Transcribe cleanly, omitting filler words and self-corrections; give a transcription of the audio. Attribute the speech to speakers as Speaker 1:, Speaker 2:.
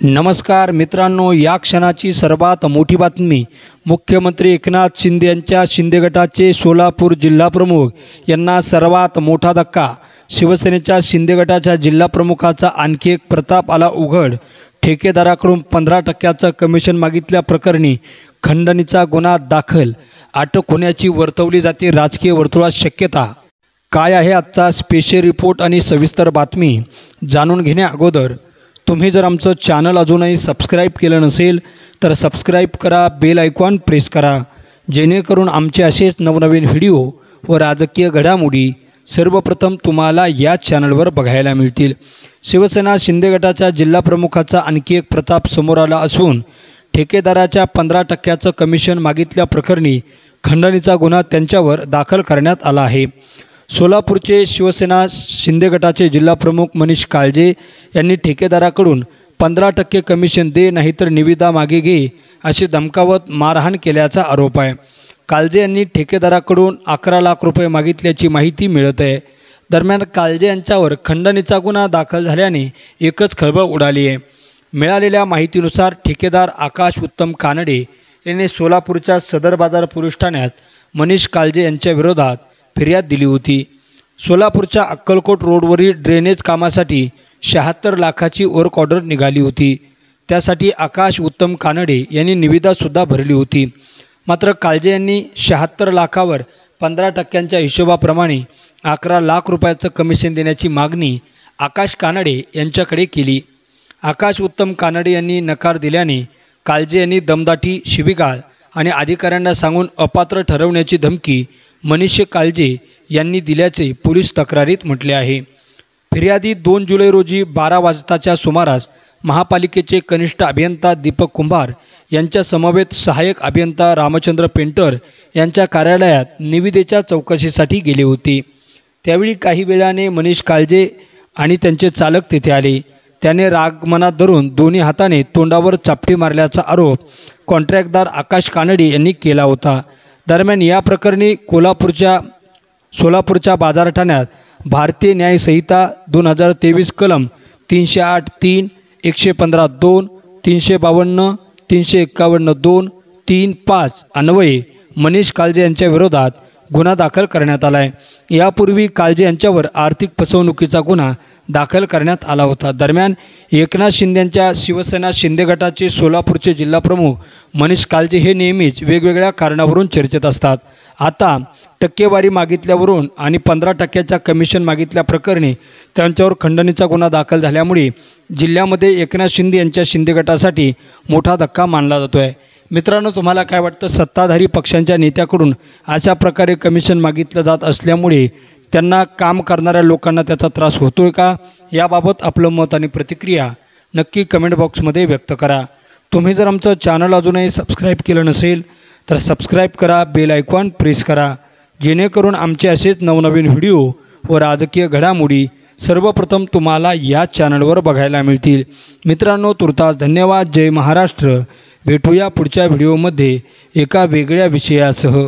Speaker 1: नमस्कार मित्रांनो, या क्षणाची सर्वात मोठी बातमी। मुख्यमंत्री एकनाथ शिंदे यांच्या शिंदे गटाचे सोलापूर जिल्हा प्रमुख यांना सर्वात मोठा धक्का। शिवसेनेच्या शिंदे गटाच्या जिल्हा प्रमुखाचा आणखी एक प्रताप आला उघड। ठेकेदाराकडून 15% कमिशन मागितल्या प्रकरणी खंडणीचा गुन्हा दाखल। अटक होण्याची वर्तवली जाते राजकीय वर्तुळात शक्यता। काय आहे आजचा स्पेशल रिपोर्ट आणि सविस्तर बातमी जाणून घेण्या अगोदर तुम्ही जर आमचं चॅनल अजूनही सबस्क्राईब केलं नसेल तर सबस्क्राईब करा, बेल आयकॉन प्रेस करा, जेणेकरून आमचे असेच नवनवीन व्हिडिओ व राजकीय घडामोडी सर्वप्रथम तुम्हाला या चॅनलवर बघायला मिळतील। शिवसेना शिंदे गटाच्या जिल्हा प्रमुखाचा आणखी एक प्रताप समोर आला असून ठेकेदाराच्या 15% कमिशन मागितल्या प्रकरणी खंडणीचा गुन्हा त्यांच्यावर दाखल करण्यात आला आहे। सोलापूरचे शिवसेना शिंदे गटाचे जिल्हा प्रमुख मनीष काळजे यांनी ठेकेदाराकडून 15% कमिशन दे नाहीतर निविदा मागे घे अशी धमकावत मारहाण केल्याचा आरोप आहे। काळजे यांनी ठेकेदाराकडून 11 लाख रुपये मागितल्याची माहिती मिळत आहे। दरम्यान काळजे यांच्यावर खंडणीचा गुन्हा दाखल झाल्याने एकच खळबळ उडाली आहे। मिळालेल्या माहितीनुसार ठेकेदार आकाश उत्तम कानडे यांनी सोलापूरच्या सदर बाजार पोलीस ठाण्यात मनीष काळजे यांच्या विरोधात फिर्याद दिली होती। सोलापूरच्या अक्कलकोट रोडवरील ड्रेनेज कामासाठी 76 लाखाची वर्क ऑर्डर निघाली होती। त्यासाठी आकाश उत्तम कानडे यांनी निविदासुद्धा भरली होती। मात्र काळजे यांनी 76 लाखावर 15% हिशोबाप्रमाणे 11 लाख रुपयाचं कमिशन देण्याची मागणी आकाश कानडे यांच्याकडे केली। आकाश उत्तम कानडे यांनी नकार दिल्याने काळजे यांनी दमदाटी, शिवीगाळ आणि अधिकाऱ्यांना सांगून अपात्र ठरवण्याची धमकी मनीष काळजे यांनी दिल्याचे पोलीस तक्रारीत म्हटले आहे। फिर्यादी 2 जुलै रोजी 12 वाजताच्या सुमारास महापालिकेचे कनिष्ठ अभियंता दीपक कुंभार यांच्या समवेत सहाय्यक अभियंता रामचंद्र पेंटर यांच्या कार्यालयात निविदेच्या चौकशीसाठी गेले होते। त्यावेळी काही वेळाने मनीष काळजे आणि त्यांचे चालक तेथे आले। त्याने राग मनात धरून दोन्ही हाताने तोंडावर चापटी मारल्याचा आरोप कॉन्ट्रॅक्टदार आकाश कानडे यांनी केला होता। दरम्यान या प्रकरणी सोलापूरच्या बाजार ठाण्यात भारतीय न्याय संहिता 2023 कलम 308(3), 115(2), 352, 351(2), 3(5) अन्वये मनीष काळजे यांच्या विरोधात गुन्हा दाखल करण्यात आला आहे। यापूर्वी काळजे यांच्यावर आर्थिक फसवणुकीचा गुन्हा दाखल करण्यात आला होता। दरम्यान एकनाथ शिंदे यांच्या शिवसेना शिंदे गटाचे सोलापूरचे जिल्हा प्रमुख मनीष काळजे हे नेहमीच वेगवेगळ्या कारणावरून चर्चेत असतात। आता टक्केवारी मागितल्यावरून आणि 15% कमिशन मागितल्याप्रकरणी त्यांच्यावर खंडणीचा गुन्हा दाखल झाल्यामुळे जिल्ह्यामध्ये एकनाथ शिंदे यांच्या शिंदे गटासाठी मोठा धक्का मानला जातो आहे। मित्रांनो, तुम्हाला काय वाटतं? सत्ताधारी पक्षांच्या नेत्याकडून अशा प्रकारे कमिशन मागितलं जात असल्यामुळे त्यांना काम करणाऱ्या लोकांना त्याचा त्रास होतोय का? याबाबत आपलं मत आणि प्रतिक्रिया नक्की कमेंट बॉक्समध्ये व्यक्त करा। तुम्ही जर आमचं चॅनल अजूनही सबस्क्राईब केलं नसेल तर सबस्क्राईब करा, बेल आयकॉन प्रेस करा, जेणेकरून आमचे असेच नवनवीन व्हिडिओ व राजकीय घडामोडी सर्वप्रथम तुम्हाला या चॅनलवर बघायला मिळतील। मित्रांनो, तुर्तास धन्यवाद। जय महाराष्ट्र। भेटूया पुढच्या व्हिडिओमध्ये एका वेगळ्या विषयासह।